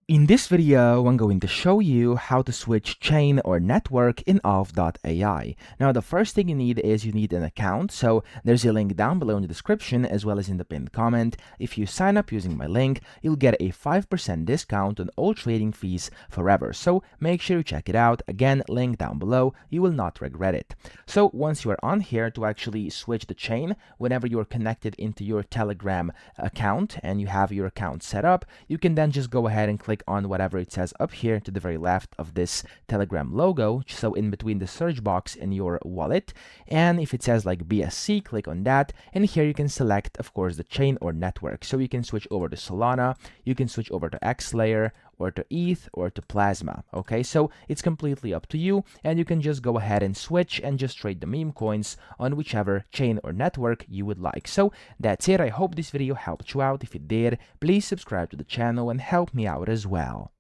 In this video, I'm going to show you how to switch chain or network in Alph AI. Now, the first thing you need is you need an account. So there's a link down below in the description as well as in the pinned comment. If you sign up using my link, you'll get a 5% discount on all trading fees forever. So make sure you check it out. Again, link down below. You will not regret it. So once you are on here, to actually switch the chain, whenever you're connected into your Telegram account and you have your account set up, you can then just go ahead and click on whatever it says up here to the very left of this Telegram logo, so in between the search box in your wallet. And if it says like BSC, click on that, and here you can select, of course, the chain or network. So you can switch over to Solana, you can switch over to X Layer, or to ETH, or to Plasma. Okay, so it's completely up to you, and you can just go ahead and switch and just trade the meme coins on whichever chain or network you would like. So that's it. I hope this video helped you out. If it did, please subscribe to the channel and help me out as well.